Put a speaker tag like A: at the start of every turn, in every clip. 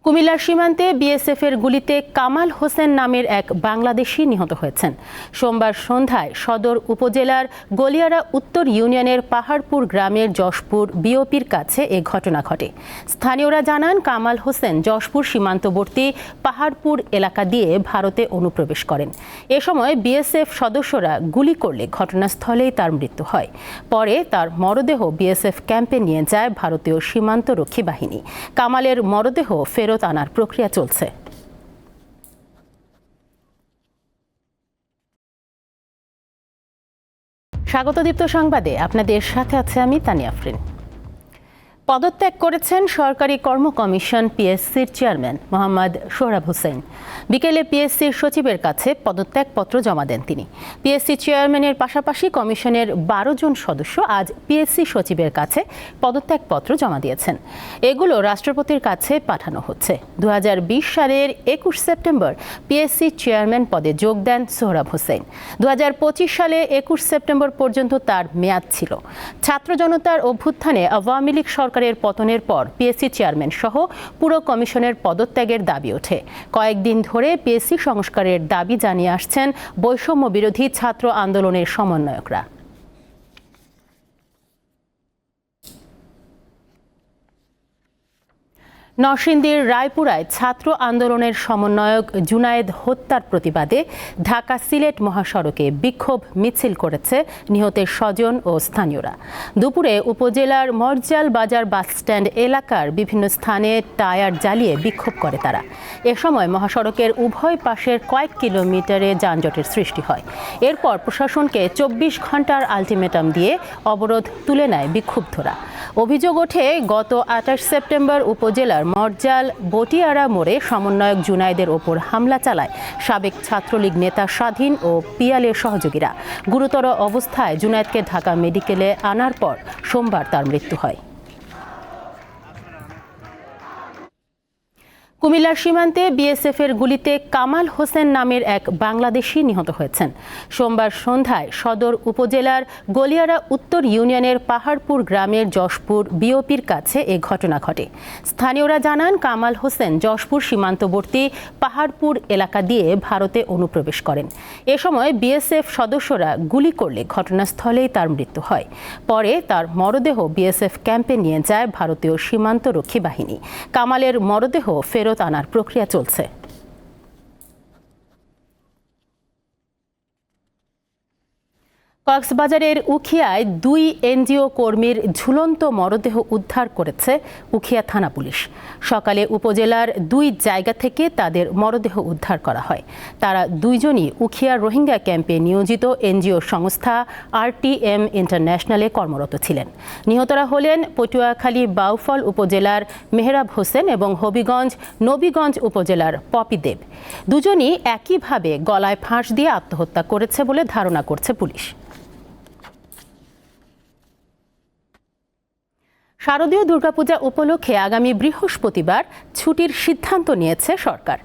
A: কুমিল্লার সীমান্তে বিএসএফের গুলিতে কামাল হোসেন নামের এক বাংলাদেশি নিহত হয়েছেন। সোমবার সন্ধ্যায় সদর উপজেলার গলিয়ারা উত্তর ইউনিয়নের পাহাড়পুর গ্রামের যশপুর বিওপির কাছে এ ঘটনা ঘটে। স্থানীয়রা জানান, কামাল হোসেন যশপুর সীমান্তবর্তী পাহাড়পুর এলাকা দিয়ে ভারতে অনুপ্রবেশ করেন। এ সময় বিএসএফ সদস্যরা গুলি করলে ঘটনাস্থলেই তার মৃত্যু হয়। পরে তার মরদেহ বিএসএফ ক্যাম্পে নিয়ে যায় ভারতীয় সীমান্তরক্ষী বাহিনী। কামালের মরদেহ ফেরত আনার প্রক্রিয়া চলছে। স্বাগত দীপ্ত সংবাদে আপনাদের সাথে আছে আমি তানিয়া আফরিন। পদত্যাগ করেছেন সরকারি কর্ম কমিশন পিএসসির চেয়ারম্যান মোহাম্মদ সোহরাব হোসেন। বিকেলে পিএসসির সচিবের কাছে পদত্যাগপত্র জমা দেন তিনি। পিএসসি চেয়ারম্যানের পাশাপাশি কমিশনের ১২ জন সদস্য আজ পিএসসি সচিবের কাছে পদত্যাগপত্র জমা দিয়েছেন। এগুলো রাষ্ট্রপতির কাছে পাঠানো হচ্ছে। ২০২০ সালের ২১ সেপ্টেম্বর পিএসসি চেয়ারম্যান পদে যোগ দেন সোহরাব হোসেন। ২০২৫ সালে ২১ সেপ্টেম্বর পর্যন্ত তার মেয়াদ ছিল। ছাত্র জনতার অভ্যুত্থানে আওয়ামী লীগ সরকারের পতনের পর পিএসসি চেয়ারম্যান সহ পুরো কমিশনের পদত্যাগের দাবি ওঠে। কয়েকদিন ধরে পিএসসি সংস্কারের দাবি জানিয়ে আসছেন বৈষম্য বিরোধী ছাত্র আন্দোলনের সমন্বয়করা। নরসিংদীর রায়পুরায় ছাত্র আন্দোলনের সমন্বয়ক জুনায়েদ হত্যার প্রতিবাদে ঢাকা সিলেট মহাসড়কে বিক্ষোভ মিছিল করেছে নিহতের স্বজন ও স্থানীয়রা। দুপুরে উপজেলার মরজাল বাজার বাসস্ট্যান্ড এলাকার বিভিন্ন স্থানে টায়ার জ্বালিয়ে বিক্ষোভ করে তারা। এ সময় মহাসড়কের উভয় পাশের কয়েক কিলোমিটারে যানজটের সৃষ্টি হয়। এরপর প্রশাসনকে ২৪ ঘন্টার আলটিমেটাম দিয়ে অবরোধ তুলে নেয় বিক্ষুব্ধরা। অভিযোগ ওঠে, গত ২৮ সেপ্টেম্বর উপজেলার মরজাল বটিয়ারা মোড়ে সমন্বয়ক জুনায়েদের ওপর হামলা চালায় সাবেক ছাত্রলীগ নেতা স্বাধীন ও পিয়ালের সহযোগীরা। গুরুতর অবস্থায় জুনায়েদকে ঢাকা মেডিকেলে আনার পর সোমবার তার মৃত্যু হয়। কুমিল্লার সীমান্তে বিএসএফের গুলিতে কামাল হোসেন নামের এক বাংলাদেশি নিহত হয়েছেন। সোমবার সন্ধ্যায় সদর উপজেলার গলিয়ারা উত্তর ইউনিয়নের পাহাড়পুর গ্রামের যশপুর বিওপির কাছে এ ঘটনা ঘটে। স্থানীয়রা জানান, কামাল হোসেন যশপুর সীমান্তবর্তী পাহাড়পুর এলাকা দিয়ে ভারতে অনুপ্রবেশ করেন। এ সময় বিএসএফ সদস্যরা গুলি করলে ঘটনাস্থলেই তার মৃত্যু হয়। পরে তার মরদেহ বিএসএফ ক্যাম্পে নিয়ে যায় ভারতীয় সীমান্তরক্ষী বাহিনী। কামালের মরদেহ ফেরত আনার প্রক্রিয়া চলছে। কক্সবাজারের উখিয়ায় ২ এনজিও কর্মীর ঝুলন্ত মরদেহ উদ্ধার করেছে উখিয়া থানা পুলিশ। সকালে উপজেলার ২ জায়গা থেকে তাদের মরদেহ উদ্ধার করা হয়। তারা দুইজনই উখিয়া রোহিঙ্গা ক্যাম্পে নিয়োজিত এনজিও সংস্থা RTM ইন্টারন্যাশনালে কর্মরত ছিলেন। নিহতরা হলেন পটুয়াখালী বাউফল উপজেলার মেহরাব হোসেন এবং হবিগঞ্জ নবীগঞ্জ উপজেলার পপি দেব। দুজনই একইভাবে গলায় ফাঁস দিয়ে আত্মহত্যা করেছে বলে ধারণা করছে পুলিশ। শারদীয় দুর্গাপূজা উপলক্ষে আগামী বৃহস্পতিবার ছুটির সিদ্ধান্ত নিয়েছে সরকার।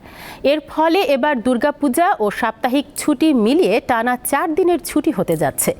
A: এর ফলে এবার দুর্গাপূজা ও সাপ্তাহিক ছুটি মিলিয়ে টানা ৪ দিনের ছুটি হতে যাচ্ছে।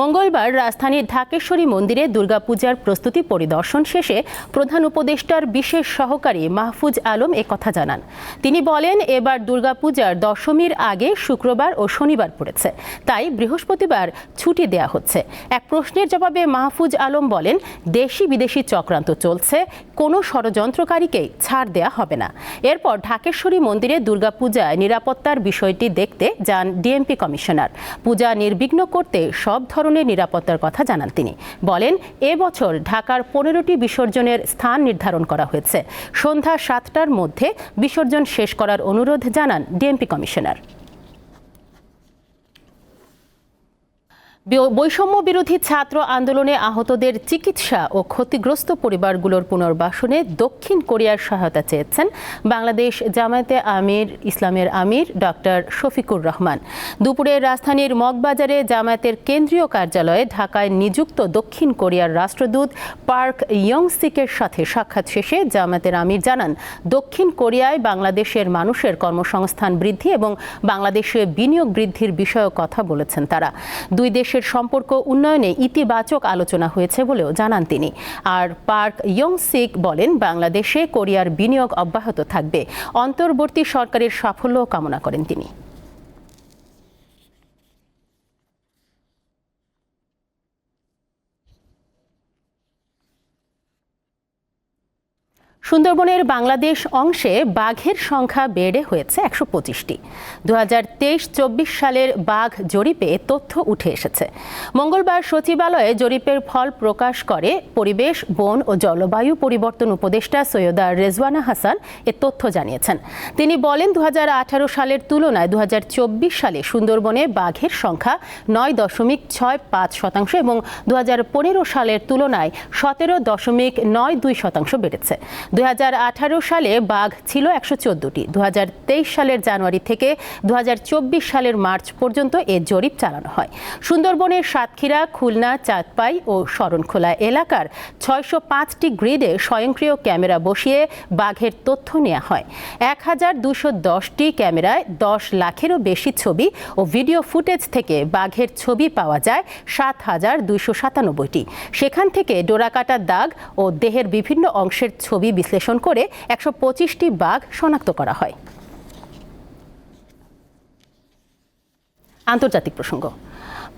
A: মঙ্গলবার রাজধানীর ঢাকেশ্বরী মন্দিরে দুর্গাপূজার প্রস্তুতি পরিদর্শন শেষে প্রধান উপদেষ্টার বিশেষ সহকারী মাহফুজ আলম একথা জানান। তিনি বলেন, এবার দুর্গাপূজার দশমীর আগে শুক্রবার ও শনিবার পড়েছে, তাই বৃহস্পতিবার ছুটি দেয়া হচ্ছে। এক প্রশ্নের জবাবে মাহফুজ আলম বলেন, দেশি বিদেশি চক্রান্ত চলছে, কোনো ষড়যন্ত্রকারীকেই ছাড় দেয়া হবে না। এরপর ঢাকেশ্বরী মন্দিরে দুর্গাপূজায় নিরাপত্তার বিষয়টি দেখতে যান ডিএমপি কমিশনার। পূজা নির্বিঘ্ন করতে সব ধরনের নিরাপত্তার কথা জানান তিনি। বলেন, এবছর ঢাকার 15টি বিসর্জনের স্থান নির্ধারণ করা হয়েছে। সন্ধ্যা 7টার মধ্যে বিসর্জন শেষ করার অনুরোধ জানান ডিএমপি কমিশনার। বৈষম্য বিরোধী ছাত্র আন্দোলনে আহতদের চিকিৎসা ও ক্ষতিগ্রস্ত পরিবারগুলোর পুনর্বাসনে দক্ষিণ কোরিয়ার সহায়তা চেয়েছেন বাংলাদেশ জামায়াতে ইসলামের আমির ডক্টর শফিকুর রহমান। দুপুরে রাজধানীর মগবাজারে জামায়াতের কেন্দ্রীয় কার্যালয়ে ঢাকায় নিযুক্ত দক্ষিণ কোরিয়ার রাষ্ট্রদূত পার্ক ইয়ং-সিকের সাথে সাক্ষাৎ শেষে জামায়াতের আমির জানান, দক্ষিণ কোরিয়ায় বাংলাদেশের মানুষের কর্মসংস্থান বৃদ্ধি এবং বাংলাদেশে বিনিয়োগ বৃদ্ধির বিষয়ে কথা বলেছেন তারা। দুই দেশের দেশের সম্পর্ক উন্নয়নে ইতিবাচক আলোচনা হয়েছে বলেও জানান তিনি। আর পার্ক ইয়ং-সিক বলেন, বাংলাদেশে কোরিয়ার বিনিয়োগ অব্যাহত থাকবে। অন্তর্বর্তী সরকারের সাফল্য কামনা করেন তিনি। সুন্দরবনের বাংলাদেশ অংশে বাঘের সংখ্যা বেড়ে হয়েছে ১২৫টি। ২০২৩-২৪ সালের বাঘ জরিপে তথ্য উঠে এসেছে। মঙ্গলবার সচিবালয়ে জরিপের ফল প্রকাশ করে পরিবেশ, বন ও জলবায়ু পরিবর্তন উপদেষ্টা সৈয়দা রেজওয়ানা হাসান এ তথ্য জানিয়েছেন। তিনি বলেন, ২০১৮ সালের তুলনায় ২০২৪ সালে সুন্দরবনে বাঘের সংখ্যা ৯.৬৫% এবং ২০১৫ সালের তুলনায় ১৭.৯২% বেড়েছে। ২০১৮ সালে বাঘ ছিল ১১৪টি। ২০২৩ সালের জানুয়ারি থেকে ২০২৪ সালের মার্চ পর্যন্ত এ জরিপ চালানো হয়। সুন্দরবনের সাতক্ষীরা, খুলনা, চাঁদপাই ও শরণখোলা এলাকার ৬০৫টি গ্রিডে স্বয়ংক্রিয় ক্যামেরা বসিয়ে বাঘের তথ্য নেওয়া হয়। ১,২১০টি ক্যামেরায় ১০ লাখেরও বেশি ছবি ও ভিডিও ফুটেজ থেকে বাঘের ছবি পাওয়া যায় ৭,২৯৭টি। সেখান থেকে ডোরাকাটার দাগ ও দেহের বিভিন্ন অংশের ছবি বিশ্লেষণ করে ১২৫টি বাঘ শনাক্ত করা হয়। আন্তর্জাতিক প্রসঙ্গ।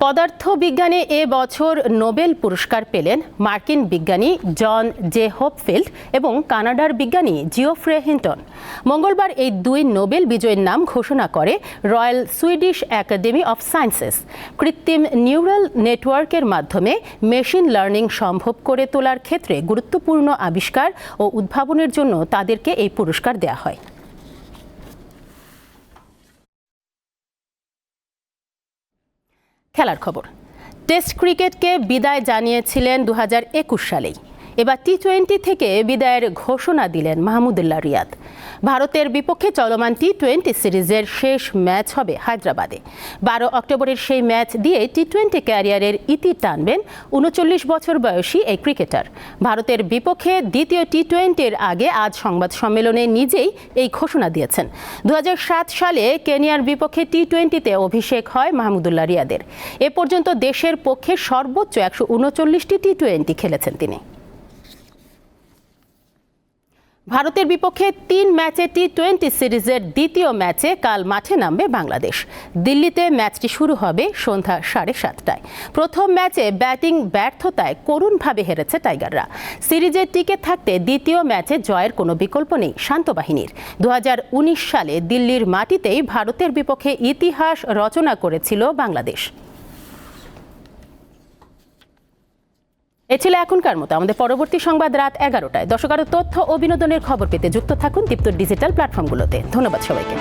A: পদার্থবিজ্ঞানে এ বছর নোবেল পুরস্কার পেলেন মার্কিন বিজ্ঞানী জন জে হোপফিল্ড এবং কানাডার বিজ্ঞানী জিওফ্রে হিন্টন। মঙ্গলবার এই দুই নোবেল বিজয়ীর নাম ঘোষণা করে royal Swedish academy of sciences. কৃত্রিম নিউরাল নেটওয়ার্কের মাধ্যমে মেশিন লার্নিং সম্ভব করে তোলার ক্ষেত্রে গুরুত্বপূর্ণ আবিষ্কার ও উদ্ভাবনের জন্য তাদেরকে এই পুরস্কার দেওয়া হয়। খেলার খবর। টেস্ট ক্রিকেটকে বিদায় জানিয়েছিলেন ২০২১ সালেই। এবার টি-20 থেকে বিদায়ের ঘোষণা দিলেন মাহমুদুল্লাহ রিয়াদ। ভারতের বিপক্ষে চলমান টি-20 সিরিজের শেষ ম্যাচ হবে হায়দ্রাবাদে। ১২ অক্টোবরের সেই ম্যাচ দিয়ে টি-20 ক্যারিয়ারের ইতি টানবেন ৩৯ বছর বয়সী এই ক্রিকেটার। ভারতের বিপক্ষে দ্বিতীয় টি-20-র আগে আজ সংবাদ সম্মেলনে নিজেই এই ঘোষণা দিয়েছেন। ২০০৭ সালে কেনিয়ার বিপক্ষে টি-20-তে অভিষেক হয় মাহমুদুল্লাহ রিয়াদের। এ পর্যন্ত দেশের পক্ষে সর্বোচ্চ ১৩৯টি টি-20 খেলেছেন তিনি। ভারতের বিপক্ষে ৩ ম্যাচে টি-20 সিরিজের দ্বিতীয় ম্যাচে কাল মাঠে নামবে বাংলাদেশ। দিল্লিতে ম্যাচটি শুরু হবে সন্ধ্যা ৭:৩০টায়। প্রথম ম্যাচে ব্যাটিং ব্যর্থতায় করুণভাবে হেরেছে টাইগাররা। সিরিজে টিকে থাকতে দ্বিতীয় ম্যাচে জয়ের কোনো বিকল্প নেই শান্ত বাহিনীর। ২০১৯ সালে দিল্লির মাটিতেই ভারতের বিপক্ষে ইতিহাস রচনা করেছিল বাংলাদেশ। এ ছিল এখনকার মতো। আমাদের পরবর্তী সংবাদ রাত ১১টায়। দর্শক, আরও তথ্য ও বিনোদনের খবর পেতে যুক্ত থাকুন দীপ্ত ডিজিটাল প্ল্যাটফর্মগুলোতে। ধন্যবাদ সবাইকে।